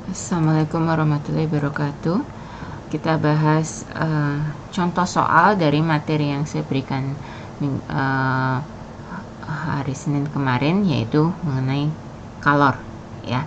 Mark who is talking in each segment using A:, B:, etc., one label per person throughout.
A: Assalamualaikum warahmatullahi wabarakatuh. Kita bahas contoh soal dari materi yang saya berikan hari Senin kemarin, yaitu mengenai kalor, ya.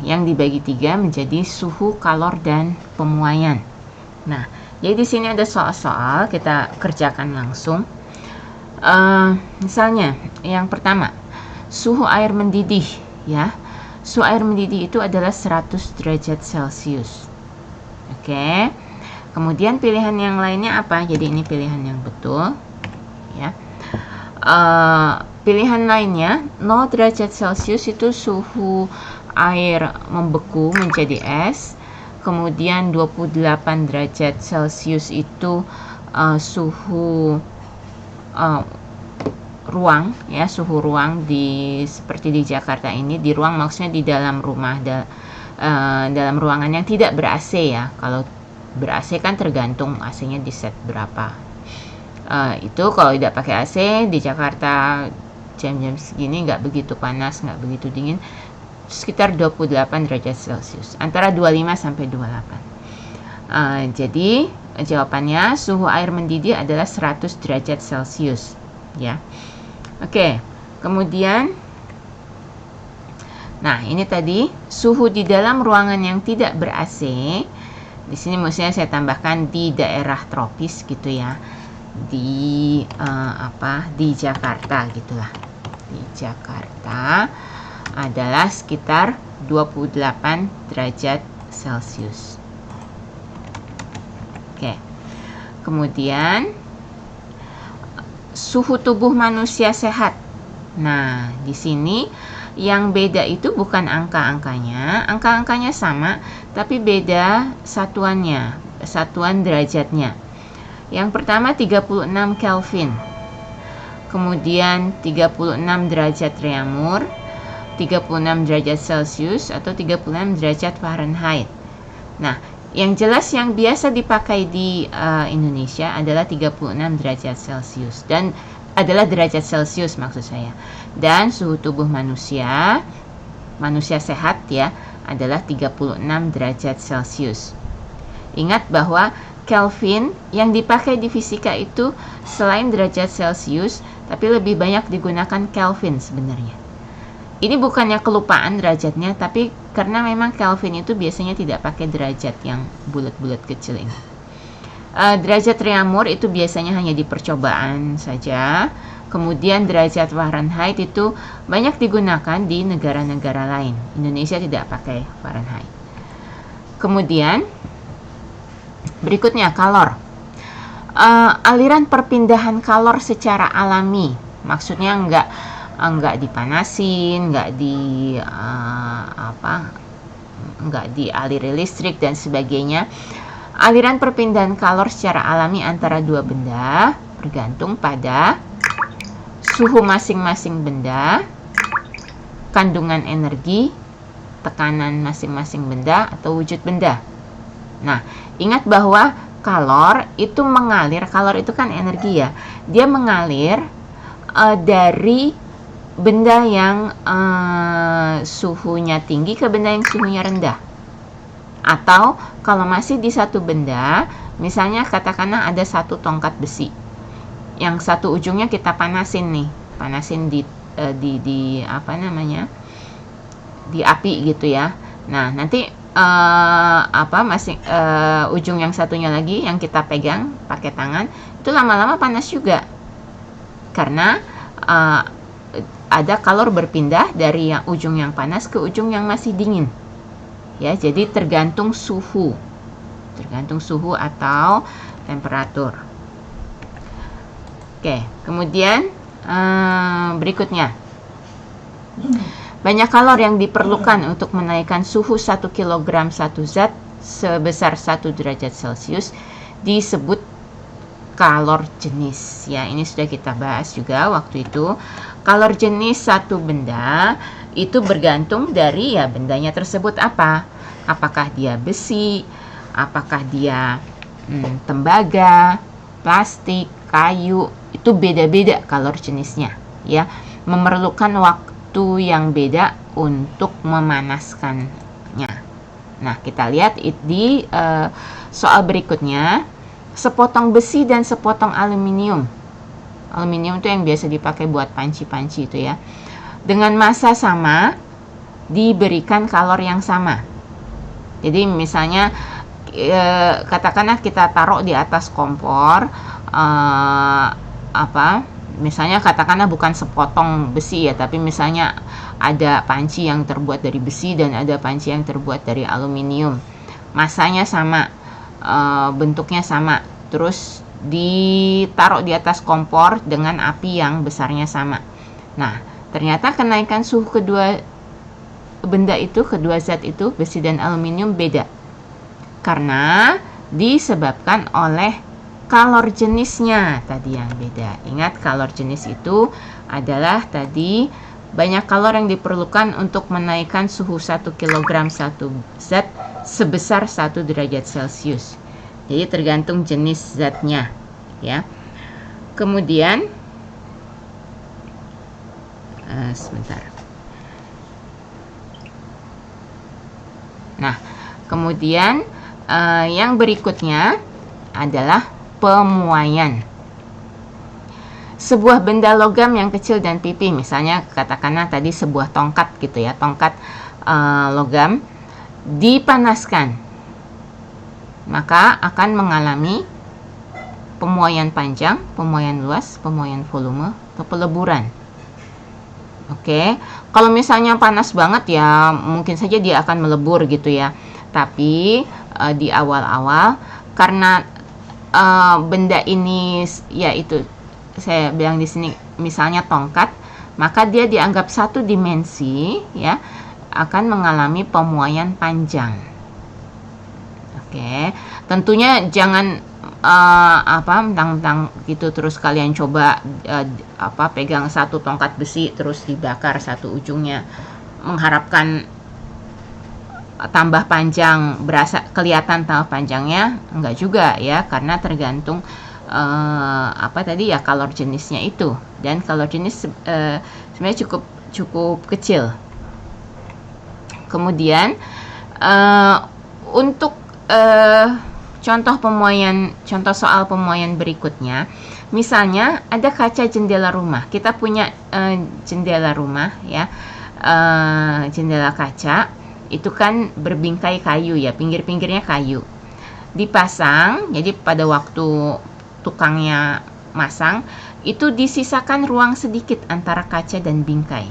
A: Yang dibagi 3 menjadi suhu, kalor, dan pemuaian. Nah, jadi di sini ada soal-soal, kita kerjakan langsung. Misalnya, yang pertama, suhu air mendidih, ya. Suhu air mendidih itu adalah 100 derajat Celcius. Oke. Kemudian pilihan yang lainnya apa? Jadi ini pilihan yang betul, ya. Pilihan lainnya 0 derajat Celcius itu suhu air membeku menjadi es. Kemudian 28 derajat Celcius itu suhu ruang, ya, suhu ruang seperti di Jakarta ini. Di ruang maksudnya di dalam rumah, dalam ruangan yang tidak ber-AC, ya. Kalau ber-AC kan tergantung AC-nya di set berapa. Itu kalau tidak pakai AC di Jakarta jam-jam segini nggak begitu panas, nggak begitu dingin, sekitar 28 derajat Celcius, antara 25 sampai 28. Jadi jawabannya suhu air mendidih adalah 100 derajat Celcius, ya. Oke, kemudian nah ini tadi suhu di dalam ruangan yang tidak ber-AC. Di sini maksudnya saya tambahkan di daerah tropis gitu, ya. Di di Jakarta gitulah. Di Jakarta adalah sekitar 28 derajat Celcius. Oke. Kemudian suhu tubuh manusia sehat. Nah, di sini yang beda itu bukan angka-angkanya. Angka-angkanya sama, tapi beda satuannya, satuan derajatnya. Yang pertama 36 Kelvin. Kemudian 36 derajat Reaumur, 36 derajat Celcius atau 36 derajat Fahrenheit. Nah, yang jelas yang biasa dipakai di Indonesia adalah 36 derajat Celcius, dan adalah derajat Celcius maksud saya. Dan suhu tubuh manusia sehat, ya, adalah 36 derajat Celcius. Ingat bahwa Kelvin yang dipakai di fisika itu selain derajat Celcius, tapi lebih banyak digunakan Kelvin sebenarnya. Ini bukannya kelupaan derajatnya, tapi karena memang Kelvin itu biasanya tidak pakai derajat yang bulat-bulat kecil ini. Derajat Reaumur itu biasanya hanya di percobaan saja. Kemudian derajat Fahrenheit itu banyak digunakan di negara-negara lain. Indonesia tidak pakai Fahrenheit. Kemudian berikutnya kalor. Aliran perpindahan kalor secara alami, maksudnya enggak dipanasin, enggak dialiri listrik dan sebagainya. Aliran perpindahan kalor secara alami antara dua benda bergantung pada suhu masing-masing benda, kandungan energi, tekanan masing-masing benda atau wujud benda. Nah, ingat bahwa kalor itu mengalir, kalor itu kan energi, ya. Dia mengalir dari benda yang suhunya tinggi ke benda yang suhunya rendah. Atau kalau masih di satu benda, misalnya katakanlah ada satu tongkat besi, yang satu ujungnya kita panasin nih, panasin di api gitu, ya. Nah, nanti ujung yang satunya lagi yang kita pegang pakai tangan itu lama-lama panas juga, karena ada kalor berpindah dari ujung yang panas ke ujung yang masih dingin, ya. Jadi tergantung suhu atau temperatur. Oke, kemudian berikutnya, banyak kalor yang diperlukan untuk menaikkan suhu 1 kg satu zat sebesar 1 derajat Celcius disebut kalor jenis, ya. Ini sudah kita bahas juga waktu itu. Kalor jenis satu benda itu bergantung dari, ya, bendanya tersebut apa. Apakah dia besi, apakah dia tembaga, plastik, kayu, itu beda-beda kalor jenisnya, ya. Memerlukan waktu yang beda untuk memanaskan zatnya. Nah, kita lihat di soal berikutnya, sepotong besi dan sepotong aluminium. Aluminium itu yang biasa dipakai buat panci-panci itu ya. Dengan massa sama, diberikan kalor yang sama. Jadi misalnya katakanlah kita taruh di atas kompor, misalnya katakanlah bukan sepotong besi ya, tapi misalnya ada panci yang terbuat dari besi dan ada panci yang terbuat dari aluminium. Masanya sama, bentuknya sama, terus ditaruh di atas kompor dengan api yang besarnya sama. Nah, ternyata kenaikan suhu kedua benda itu, kedua zat itu, besi dan aluminium beda. Karena disebabkan oleh kalor jenisnya tadi yang beda. Ingat, kalor jenis itu adalah tadi banyak kalor yang diperlukan untuk menaikkan suhu 1 kg satu zat sebesar 1 derajat Celcius. Jadi tergantung jenis zatnya ya. Kemudian sebentar. Nah, kemudian yang berikutnya adalah pemuaian. Sebuah benda logam yang kecil dan pipih, misalnya katakanlah tadi sebuah tongkat gitu ya, tongkat logam dipanaskan, maka akan mengalami pemuaian panjang, pemuaian luas, pemuaian volume, atau peleburan. Oke, kalau misalnya panas banget ya mungkin saja dia akan melebur gitu ya. Tapi di awal-awal karena benda ini yaitu saya bilang di sini misalnya tongkat, maka dia dianggap satu dimensi ya, akan mengalami pemuaian panjang. Oke, tentunya jangan mentang-mentang gitu terus kalian coba pegang satu tongkat besi terus dibakar satu ujungnya mengharapkan tambah panjang, berasa kelihatan tambah panjangnya, enggak juga ya, karena tergantung kalor jenisnya itu, dan kalor jenis sebenarnya cukup kecil. Kemudian untuk contoh soal pemuaian berikutnya, misalnya ada kaca jendela rumah. Kita punya jendela rumah ya, jendela kaca itu kan berbingkai kayu ya, pinggir-pinggirnya kayu. Dipasang, jadi pada waktu tukangnya masang, itu disisakan ruang sedikit antara kaca dan bingkai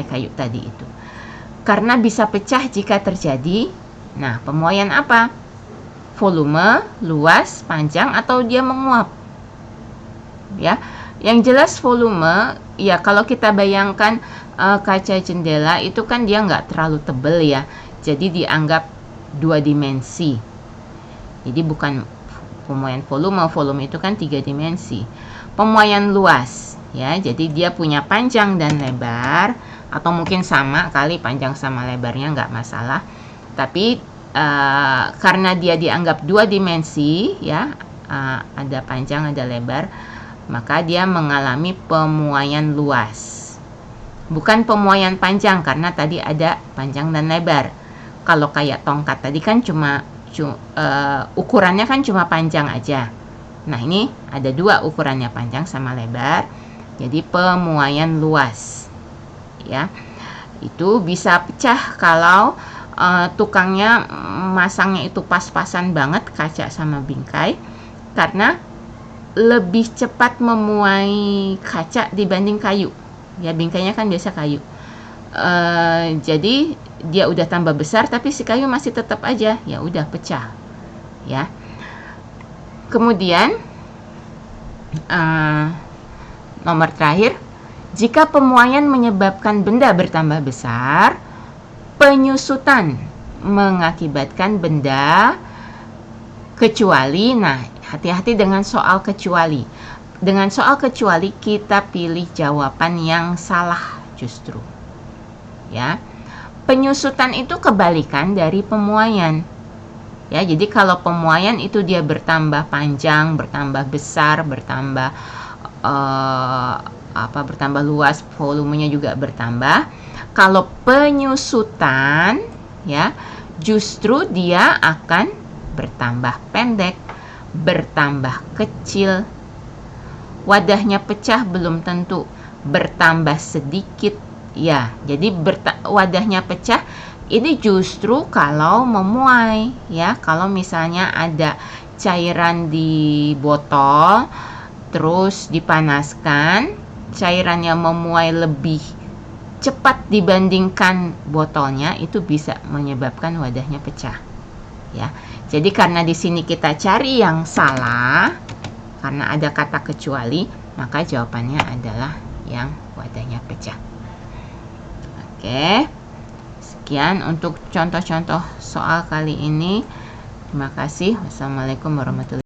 A: kayu tadi itu. Karena bisa pecah jika terjadi. Nah, pemuaian apa? Volume, luas, panjang, atau dia menguap. Ya, yang jelas volume, ya kalau kita bayangkan kaca jendela itu kan dia nggak terlalu tebal ya, jadi dianggap 2 dimensi. Jadi bukan pemuaian volume itu kan 3 dimensi. Pemuaian luas, ya, jadi dia punya panjang dan lebar, atau mungkin sama kali panjang sama lebarnya nggak masalah. Tapi karena dia dianggap 2 dimensi, ya, ada panjang ada lebar, maka dia mengalami pemuaian luas. Bukan pemuaian panjang karena tadi ada panjang dan lebar. Kalau kayak tongkat tadi kan cuma ukurannya kan cuma panjang aja. Nah, ini ada 2 ukurannya, panjang sama lebar. Jadi pemuaian luas. Ya. Itu bisa pecah kalau tukangnya masangnya itu pas-pasan banget kaca sama bingkai, karena lebih cepat memuai kaca dibanding kayu. Ya, bingkainya kan biasa kayu. Jadi dia udah tambah besar tapi si kayu masih tetap aja ya udah pecah. Ya. Kemudian nomor terakhir, jika pemuaian menyebabkan benda bertambah besar, penyusutan mengakibatkan benda kecuali, nah hati-hati dengan soal kecuali. Dengan soal kecuali kita pilih jawaban yang salah justru. Ya. Penyusutan itu kebalikan dari pemuaian. Ya, jadi kalau pemuaian itu dia bertambah panjang, bertambah besar, bertambah luas, volumenya juga bertambah. Kalau penyusutan, ya, justru dia akan bertambah pendek, bertambah kecil. Wadahnya pecah belum tentu bertambah sedikit, ya. Jadi wadahnya pecah ini justru kalau memuai, ya. Kalau misalnya ada cairan di botol terus dipanaskan, cairannya memuai lebih cepat dibandingkan botolnya, itu bisa menyebabkan wadahnya pecah, ya. Jadi karena di sini kita cari yang salah, karena ada kata kecuali, maka jawabannya adalah yang wadahnya pecah. Oke, sekian untuk contoh-contoh soal kali ini. Terima kasih. Wassalamualaikum warahmatullahi wabarakatuh.